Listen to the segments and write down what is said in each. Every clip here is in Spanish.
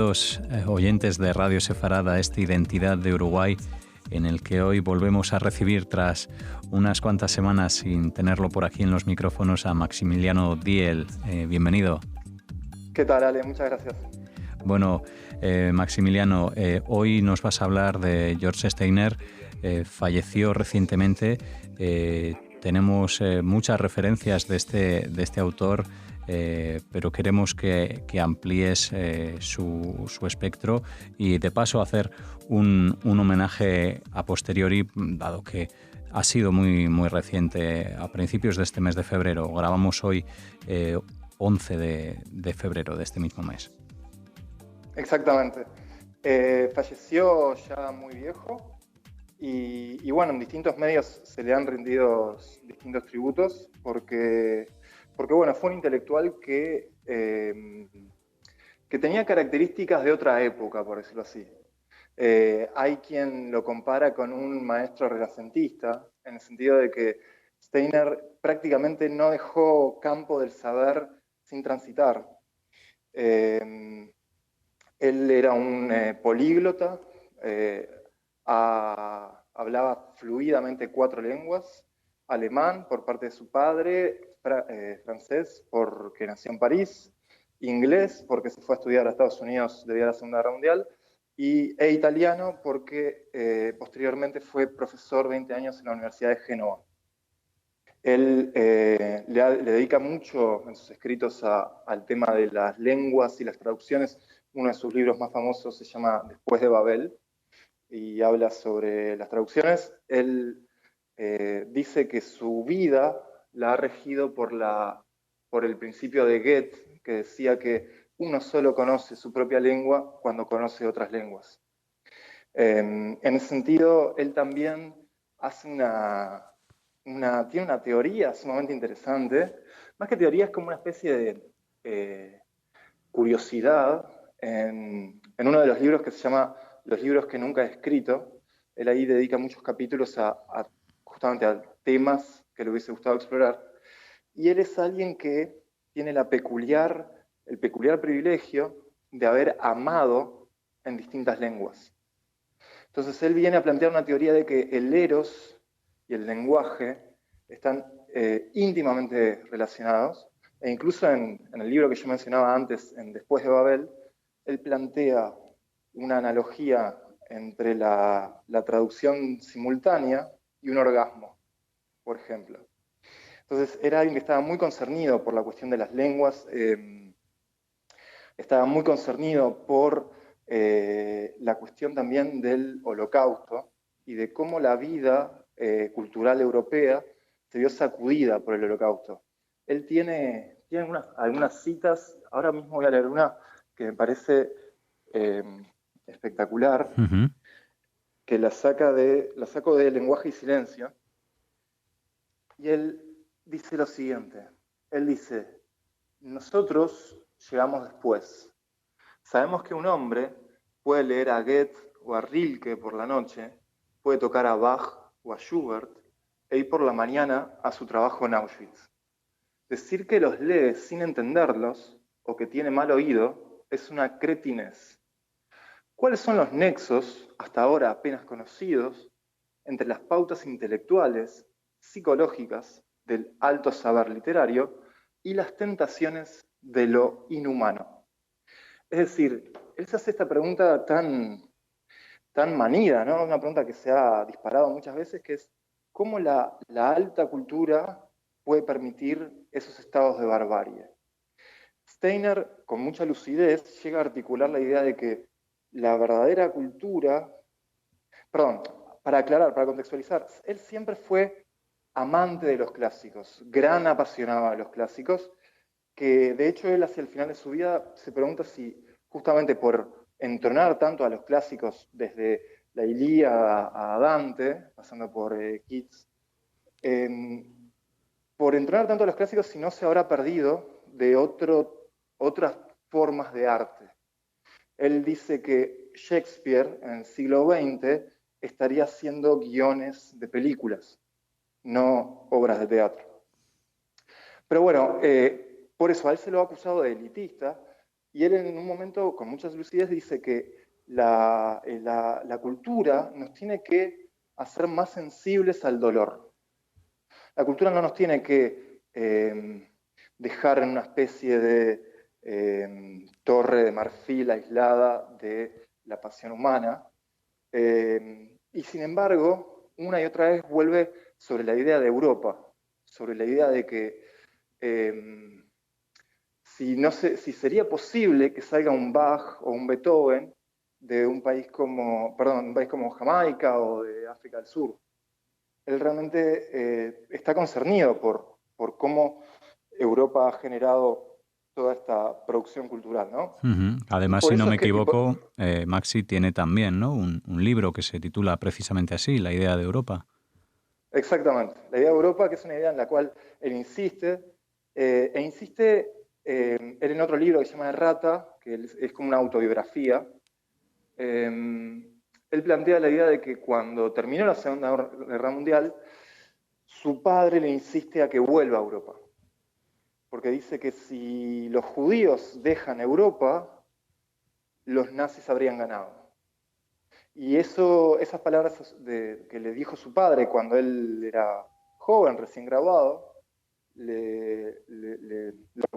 Bienvenidos oyentes de Radio Sefarad a esta Identidad de Uruguay, en el que hoy volvemos a recibir, tras unas cuantas semanas sin tenerlo por aquí en los micrófonos, a Maximiliano Diel. Bienvenido. ¿Qué tal, Ale? Muchas gracias. Bueno, Maximiliano, hoy nos vas a hablar de George Steiner. Falleció recientemente. Tenemos muchas referencias de este autor, pero queremos que amplíes su espectro y de paso hacer un homenaje a posteriori, dado que ha sido muy reciente, a principios de este mes de febrero. Grabamos hoy 11 de febrero de este mismo mes. Exactamente. Falleció ya muy viejo y bueno, en distintos medios se le han rendido distintos tributos porque bueno, fue un intelectual que tenía características de otra época, por decirlo así. Hay quien lo compara con un maestro renacentista, en el sentido de que Steiner prácticamente no dejó campo del saber sin transitar. Él era un políglota, hablaba fluidamente 4 lenguas: alemán por parte de su padre, francés porque nació en París, inglés porque se fue a estudiar a Estados Unidos debido a la Segunda Guerra Mundial, e italiano porque posteriormente fue profesor 20 años en la Universidad de Génova. Él le dedica mucho en sus escritos al tema de las lenguas y las traducciones. Uno de sus libros más famosos se llama Después de Babel y habla sobre las traducciones. Él dice que su vida la ha regido por el principio de Goethe, que decía que uno solo conoce su propia lengua cuando conoce otras lenguas. En ese sentido, él también hace tiene una teoría sumamente interesante. Más que teoría, es como una especie de curiosidad en uno de los libros que se llama Los libros que nunca he escrito. Él ahí dedica muchos capítulos justamente a temas que le hubiese gustado explorar. Y él es alguien que tiene el peculiar privilegio de haber amado en distintas lenguas. Entonces él viene a plantear una teoría de que el eros y el lenguaje están íntimamente relacionados, e incluso en el libro que yo mencionaba antes, en Después de Babel, él plantea una analogía entre la traducción simultánea y un orgasmo, por ejemplo. Entonces era alguien que estaba muy concernido por la cuestión de las lenguas, estaba muy concernido por la cuestión también del Holocausto y de cómo la vida cultural europea se vio sacudida por el Holocausto. Él tiene algunas citas, ahora mismo voy a leer una que me parece espectacular, que la saco de Lenguaje y Silencio, y él dice lo siguiente. Él dice: nosotros llegamos después. Sabemos que un hombre puede leer a Goethe o a Rilke por la noche, puede tocar a Bach o a Schubert e ir por la mañana a su trabajo en Auschwitz. Decir que los lee sin entenderlos o que tiene mal oído es una cretinez. ¿Cuáles son los nexos, hasta ahora apenas conocidos, entre las pautas intelectuales, psicológicas del alto saber literario y las tentaciones de lo inhumano? Es decir, él se hace esta pregunta tan manida, ¿no? Una pregunta que se ha disparado muchas veces, que es: ¿cómo la alta cultura puede permitir esos estados de barbarie? Steiner, con mucha lucidez, llega a articular la idea de que la verdadera cultura... Perdón, para aclarar, para contextualizar, él siempre fue amante de los clásicos, gran apasionado de los clásicos, que de hecho él hacia el final de su vida se pregunta si justamente por entronar tanto a los clásicos, desde la Ilíada a Dante, pasando por Keats, por entronar tanto a los clásicos, si no se habrá perdido de otras formas de arte. Él dice que Shakespeare en el siglo XX estaría haciendo guiones de películas, no obras de teatro. Pero bueno, por eso a él se lo ha acusado de elitista, Y él en un momento, con muchas lucidez, dice que la cultura nos tiene que hacer más sensibles al dolor. La cultura no nos tiene que dejar en una especie de torre de marfil aislada de la pasión humana. Y sin embargo, una y otra vez vuelve sobre la idea de Europa, sobre la idea de que si sería posible que salga un Bach o un Beethoven de un país como, perdón, un país como Jamaica o de África del Sur. Él realmente está concernido por cómo Europa ha generado toda esta producción cultural, ¿no? Y Además, por si no eso me es que, equivoco, Maxi tiene también, ¿no?, un libro que se titula precisamente así, La idea de Europa. exactamente, la idea de Europa, que es una idea en la cual él insiste, él en otro libro que se llama Errata, que es como una autobiografía, él plantea la idea de que cuando terminó la Segunda Guerra Mundial, su padre le insiste a que vuelva a Europa, porque dice que si los judíos dejan Europa, los nazis habrían ganado. Y esas palabras que le dijo su padre cuando él era joven, recién graduado, lo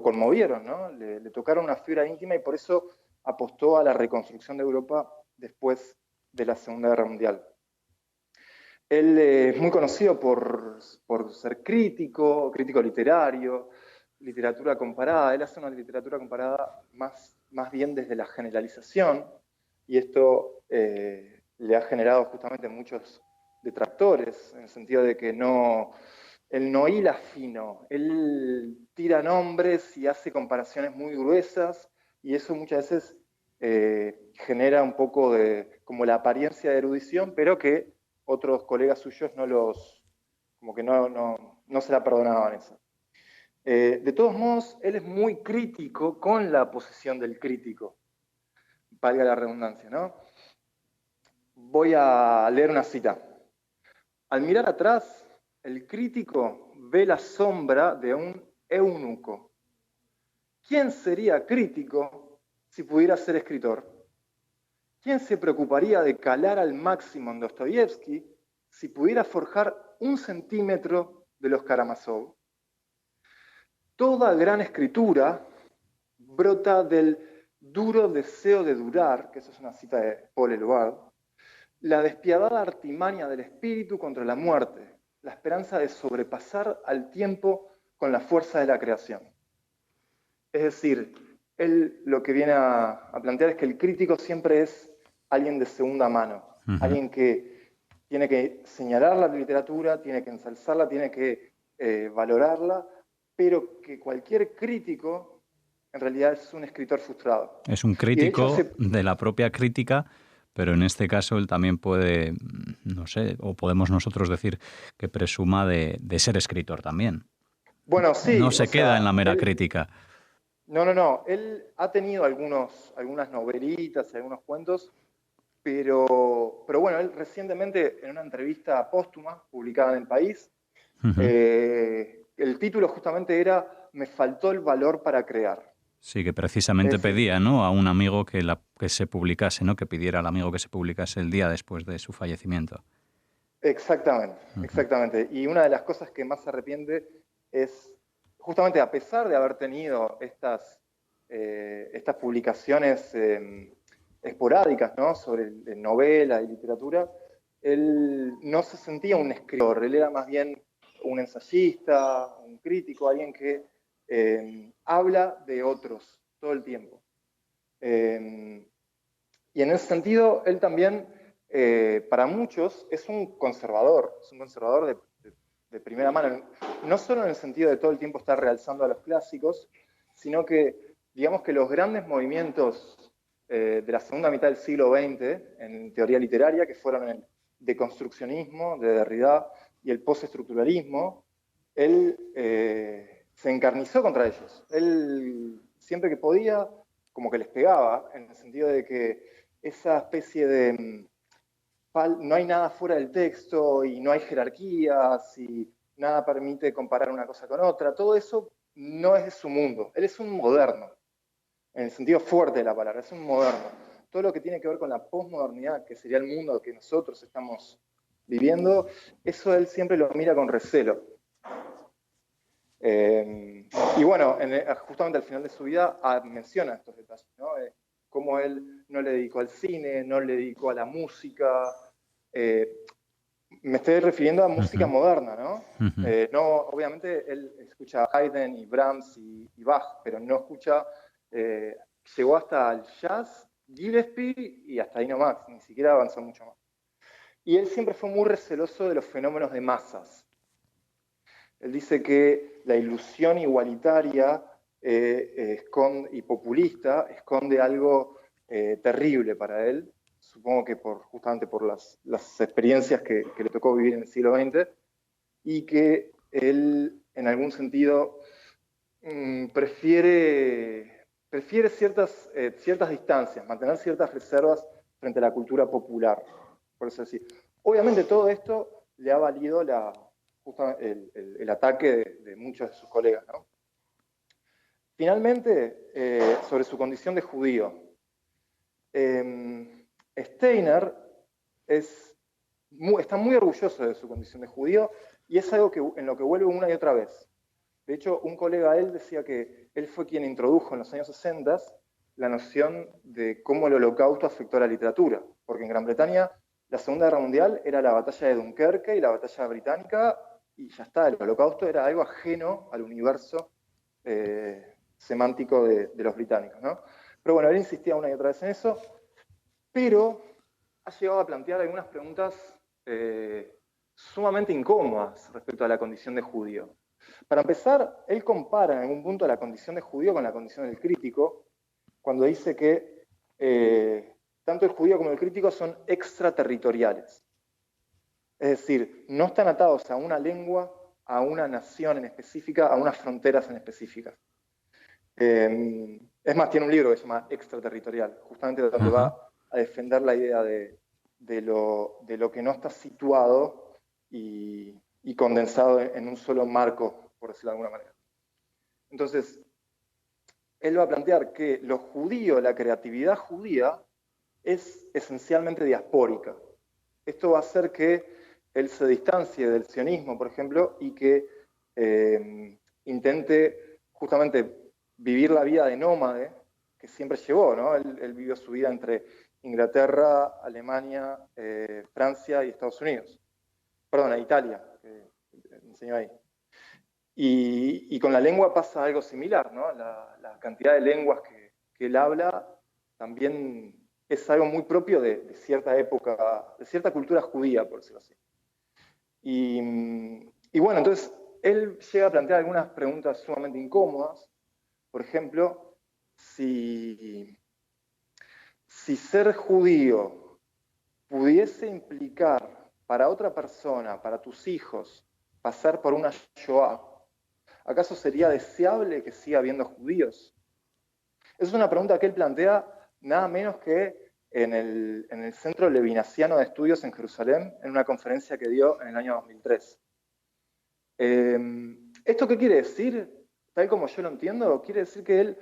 conmovieron, ¿no? Le tocaron una fibra íntima y por eso apostó a la reconstrucción de Europa después de la Segunda Guerra Mundial. Él es muy conocido por ser crítico literario, literatura comparada. Él hace una literatura comparada más bien desde la generalización, y esto le ha generado justamente muchos detractores, en el sentido de que él no hila fino, él tira nombres y hace comparaciones muy gruesas, y eso muchas veces genera un poco de como la apariencia de erudición, pero que otros colegas suyos como que no se la perdonaban eso. De todos modos, él es muy crítico con la posición del crítico, valga la redundancia, ¿no? Voy a leer una cita. Al mirar atrás, el crítico ve la sombra de un eunuco. ¿Quién sería crítico si pudiera ser escritor? ¿Quién se preocuparía de calar al máximo en Dostoyevsky si pudiera forjar 1 centímetro de los Karamazov? Toda gran escritura brota del duro deseo de durar, que eso es una cita de Paul Eluard, la despiadada artimaña del espíritu contra la muerte, la esperanza de sobrepasar al tiempo con la fuerza de la creación. Es decir, él lo que viene a plantear es que el crítico siempre es alguien de segunda mano, alguien que tiene que señalar la literatura, tiene que ensalzarla, tiene que valorarla, pero que cualquier crítico en realidad es un escritor frustrado. Es un crítico de la propia crítica, pero en este caso él también puede, no sé, o podemos nosotros decir que presuma de ser escritor también. Bueno, sí. No se queda en la mera crítica. No. Él ha tenido algunas novelitas, algunos cuentos, pero bueno, él recientemente en una entrevista póstuma publicada en El País, el título justamente era "Me faltó el valor para crear". Sí, que precisamente pedía, ¿no?, a un amigo que se publicase, ¿no?, que pidiera al amigo que se publicase el día después de su fallecimiento. Exactamente. Y una de las cosas que más se arrepiente es, justamente a pesar de haber tenido estas publicaciones esporádicas, ¿no?, sobre novela y literatura, él no se sentía un escritor, él era más bien un ensayista, un crítico, alguien que habla de otros todo el tiempo. Y en ese sentido, él también, para muchos, es un conservador de primera mano, no solo en el sentido de todo el tiempo estar realzando a los clásicos, sino que, digamos que los grandes movimientos de la segunda mitad del siglo XX en teoría literaria, que fueron el deconstruccionismo de Derrida y el postestructuralismo, él se encarnizó contra ellos. Él, siempre que podía, como que les pegaba, en el sentido de que esa especie de no hay nada fuera del texto y no hay jerarquías y nada permite comparar una cosa con otra, todo eso no es de su mundo. Él es un moderno. en el sentido fuerte de la palabra, es un moderno. Todo lo que tiene que ver con la posmodernidad, que sería el mundo que nosotros estamos viviendo, eso él siempre lo mira con recelo. Y bueno, justamente al final de su vida menciona estos detalles, ¿no? Cómo él no le dedicó al cine, no le dedicó a la música. Me estoy refiriendo a música moderna, ¿no? No, obviamente él escucha Haydn y Brahms y Bach, pero no escucha, llegó hasta el jazz, Gillespie y hasta ahí nomás, ni siquiera avanzó mucho más. Y él siempre fue muy receloso de los fenómenos de masas. Él dice que la ilusión igualitaria y populista esconde algo terrible para él, supongo que justamente por las experiencias que le tocó vivir en el siglo XX, y que él, en algún sentido, prefiere ciertas distancias, mantener ciertas reservas frente a la cultura popular, por eso decir. Obviamente todo esto le ha valido el ataque de muchos de sus colegas, ¿no? Finalmente, sobre su condición de judío. Steiner está muy orgulloso de su condición de judío y es algo en lo que vuelve una y otra vez. De hecho, un colega de él decía que él fue quien introdujo en los años 60 la noción de cómo el Holocausto afectó a la literatura, porque en Gran Bretaña la Segunda Guerra Mundial era la batalla de Dunkerque y la batalla británica, y ya está, el Holocausto era algo ajeno al universo semántico de los británicos, ¿no? Pero bueno, él insistía una y otra vez en eso, pero ha llegado a plantear algunas preguntas sumamente incómodas respecto a la condición de judío. Para empezar, él compara en algún punto la condición de judío con la condición del crítico, cuando dice que tanto el judío como el crítico son extraterritoriales. Es decir, no están atados a una lengua, a una nación en específica, a unas fronteras en específicas. Es más, tiene un libro que se llama Extraterritorial, justamente donde va a defender la idea de lo que no está situado y condensado en un solo marco, por decirlo de alguna manera. Entonces, él va a plantear que lo judío, la creatividad judía, es esencialmente diaspórica. Esto va a hacer que él se distancie del sionismo, por ejemplo, y que intente justamente vivir la vida de nómade que siempre llevó, ¿no? Él vivió su vida entre Inglaterra, Alemania, Francia y Estados Unidos. Perdón, Italia, que enseñó ahí. Y con la lengua pasa algo similar, ¿no? La cantidad de lenguas que él habla también es algo muy propio de cierta época, de cierta cultura judía, por decirlo así. Y bueno, entonces él llega a plantear algunas preguntas sumamente incómodas. Por ejemplo, si ser judío pudiese implicar para otra persona, para tus hijos, pasar por una Shoah, ¿acaso sería deseable que siga habiendo judíos? Esa es una pregunta que él plantea nada menos que en el Centro Levinasiano de Estudios en Jerusalén, en una conferencia que dio en el año 2003. ¿Esto qué quiere decir? Tal como yo lo entiendo, quiere decir que él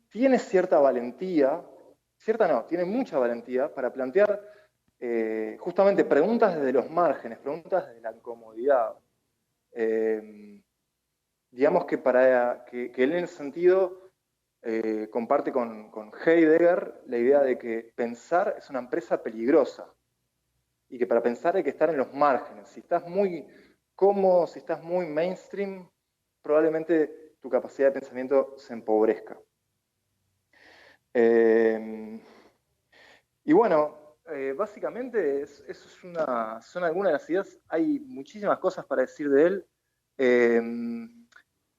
tiene cierta valentía, tiene mucha valentía para plantear justamente preguntas desde los márgenes, preguntas desde la incomodidad. Digamos que él en ese sentido comparte con Heidegger la idea de que pensar es una empresa peligrosa y que para pensar hay que estar en los márgenes. Si estás muy cómodo, si estás muy mainstream, probablemente tu capacidad de pensamiento se empobrezca. Y bueno, básicamente son algunas de las ideas. Hay muchísimas cosas para decir de él. Tiene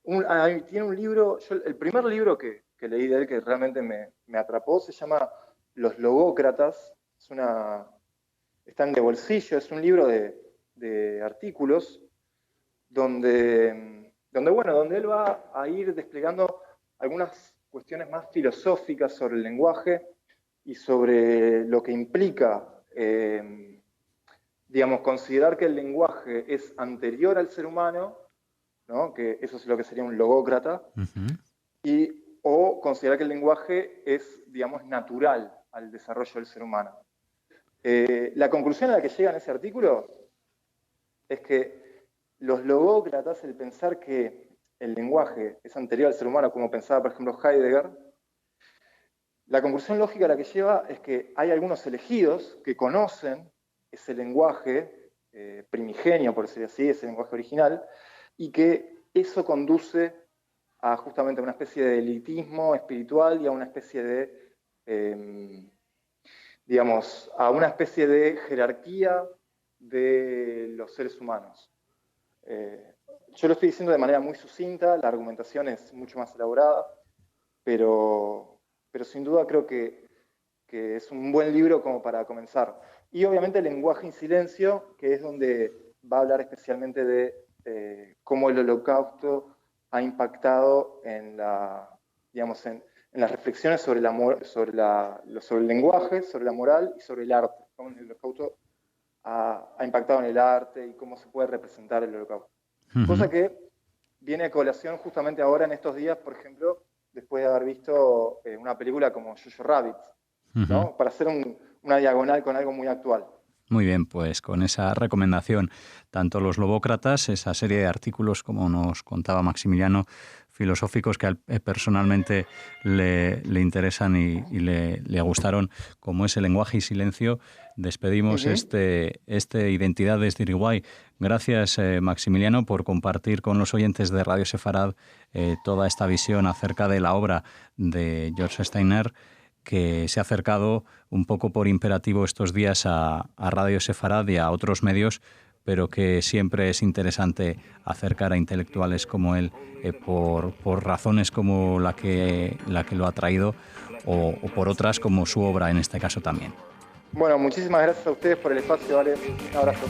un libro, el primer libro que leí de él que realmente me atrapó se llama Los Logócratas. Está en De Bolsillo, es un libro de artículos donde él va a ir desplegando algunas cuestiones más filosóficas sobre el lenguaje y sobre lo que implica, considerar que el lenguaje es anterior al ser humano, ¿no? Que eso es lo que sería un logócrata, y o considerar que el lenguaje es, digamos, natural al desarrollo del ser humano. La conclusión a la que llega en ese artículo es que los logócratas, el pensar que el lenguaje es anterior al ser humano, como pensaba, por ejemplo, Heidegger, la conclusión lógica a la que lleva es que hay algunos elegidos que conocen ese lenguaje primigenio, por decirlo así, ese lenguaje original, y que eso conduce a justamente una especie de elitismo espiritual y a una especie de, digamos, a una especie de jerarquía de los seres humanos. Yo lo estoy diciendo de manera muy sucinta, la argumentación es mucho más elaborada, pero sin duda creo que es un buen libro como para comenzar. Y obviamente el lenguaje en silencio, que es donde va a hablar especialmente de cómo el Holocausto ha impactado en las reflexiones sobre el lenguaje, sobre la moral y sobre el arte. Cómo el Holocausto ha impactado en el arte y cómo se puede representar el Holocausto. Cosa que viene a colación justamente ahora en estos días, por ejemplo, después de haber visto una película como Jojo Rabbit, ¿no? Para hacer una diagonal con algo muy actual. Muy bien, pues con esa recomendación, tanto Los Lobócratas, esa serie de artículos, como nos contaba Maximiliano, filosóficos que a él personalmente le interesan y le gustaron, como es El lenguaje y silencio, despedimos este Identidades de Uruguay. Gracias, Maximiliano, por compartir con los oyentes de Radio Sefarad toda esta visión acerca de la obra de George Steiner, que se ha acercado un poco por imperativo estos días a Radio Sefarad y a otros medios, pero que siempre es interesante acercar a intelectuales como él por razones como la que lo ha traído o por otras como su obra en este caso también. Bueno, muchísimas gracias a ustedes por el espacio, ¿vale? Un abrazo.